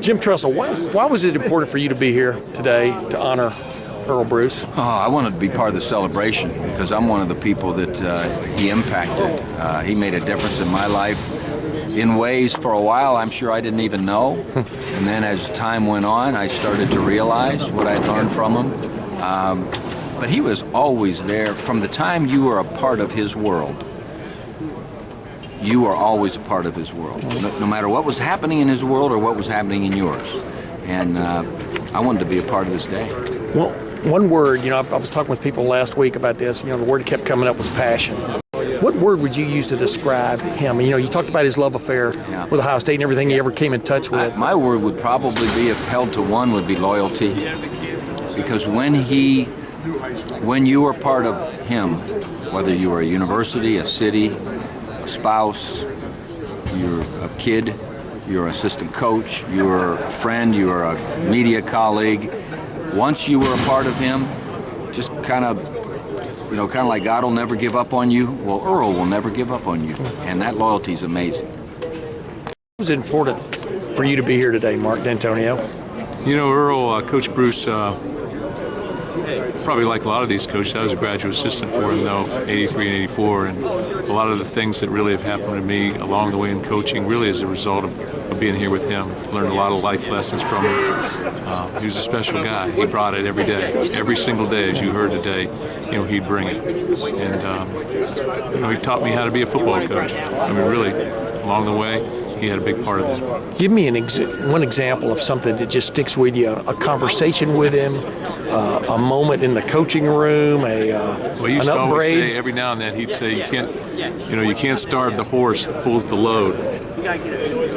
Jim Tressel, why was it important for you to be here today to honor Earle Bruce? I wanted to be part of the celebration because I'm one of the people that he impacted. He made a difference in my life in ways for a while I'm sure I didn't even know. And then as time went on, I started to realize what I'd learned from him. But he was always there. From the time you were a part of his world, you are always a part of his world, no matter what was happening in his world or what was happening in yours. And I wanted to be a part of this day. Well, one word, I was talking with people last week about this, the word that kept coming up was passion. What word would you use to describe him? You talked about his love affair with Ohio State and everything he ever came in touch with. My word would probably be, if held to one, would be loyalty. Because when you were part of him, whether you were a university, a city, a spouse, you're a kid, you're an assistant coach, you're a friend, you're a media colleague, once you were a part of him, just kind of like God will never give up on you, well, Earle will never give up on you. And that loyalty is amazing. It was important for you to be here today, Mark Dantonio. Earle, Coach Bruce, probably like a lot of these coaches, I was a graduate assistant for him, though, 83 and 84, and a lot of the things that really have happened to me along the way in coaching really as a result of being here with him. Learned a lot of life lessons from him. He was a special guy. He brought it every day. Every single day, as you heard today, he'd bring it. And, he taught me how to be a football coach. Really, along the way, he had a big part of this. Give me one example of something that just sticks with you, a conversation with him, a moment in the coaching room, Well, he used to always say, every now and then, he'd say, you can't starve the horse that pulls the load.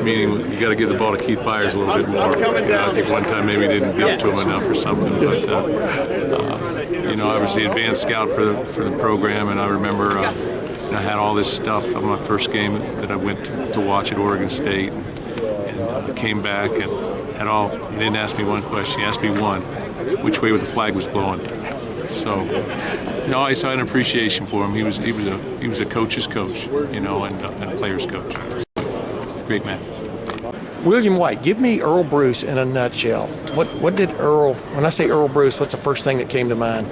Meaning, you got to give the ball to Keith Byers a little bit more. I think one time maybe he didn't give it to him enough or something. But I was the advanced scout for the program, and I remember I had all this stuff on my first game that I went to watch at Oregon State, and came back and had all. He didn't ask me one question. He asked me one: which way the flag was blowing. So, I saw an appreciation for him. He was a coach's coach, and a player's coach. Great man. William White, give me Earle Bruce in a nutshell. What did Earle? When I say Earle Bruce, what's the first thing that came to mind?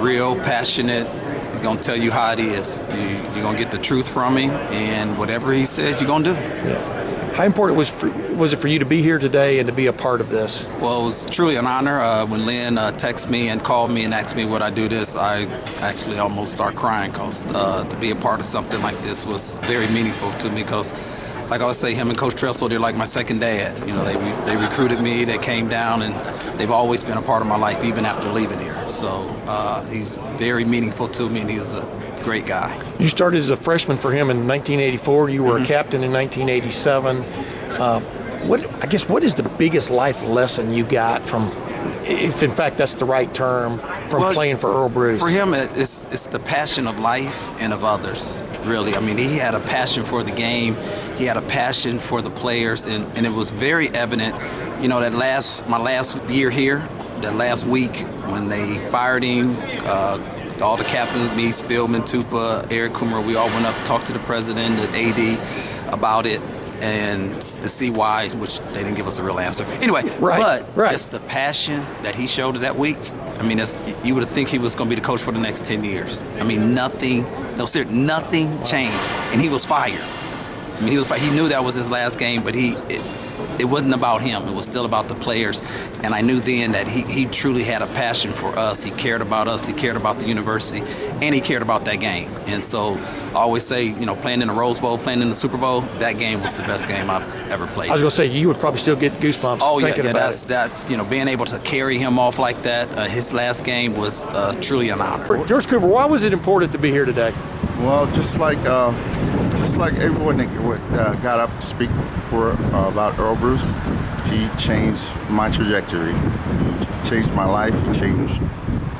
Real, passionate. He's going to tell you how it is. You're going to get the truth from him, and whatever he says, you're going to do. Yeah. How important was it for you to be here today and to be a part of this? Well, it was truly an honor. When Lynn texted me and called me and asked me would I do this, I actually almost started crying because to be a part of something like this was very meaningful to me because, like I always say, him and Coach Tressel, they're like my second dad. They recruited me, they came down, and they've always been a part of my life, even after leaving here. So he's very meaningful to me, and he was a great guy. You started as a freshman for him in 1984. You were a captain in 1987. What is the biggest life lesson you got from, if in fact that's the right term, from playing for Earle Bruce? For him, it's the passion of life and of others, really. He had a passion for the game. He had a passion for the players, and it was very evident, my last year here, that last week when they fired him, all the captains, me, Spillman, Tupa, Eric Kummer, we all went up and talked to the president, the AD about it, and to see why, which they didn't give us a real answer. Anyway, just the passion that he showed that week, you would think he was going to be the coach for the next 10 years. Nothing changed, and he was fired. He knew that was his last game, but it wasn't about him. It was still about the players. And I knew then that he truly had a passion for us. He cared about us. He cared about the university. And he cared about that game. And so I always say, playing in the Rose Bowl, playing in the Super Bowl, that game was the best game I've ever played. I was going to say, you would probably still get goosebumps thinking about it. That's being able to carry him off like that, his last game was truly an honor. George Cooper, why was it important to be here today? Well, just like everyone that got up to speak about Earle Bruce, he changed my trajectory. He changed my life. He changed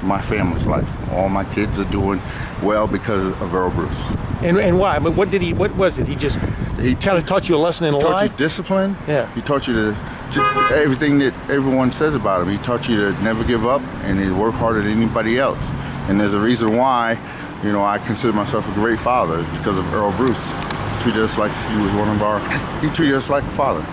my family's life. All my kids are doing well because of Earle Bruce. And why? But what was it? He kind of taught you a lesson in life? He taught you discipline. Yeah. He taught you everything that everyone says about him. He taught you to never give up and to work harder than anybody else. And there's a reason why, I consider myself a great father. It's because of Earle Bruce. He treated us like he treated us like a father.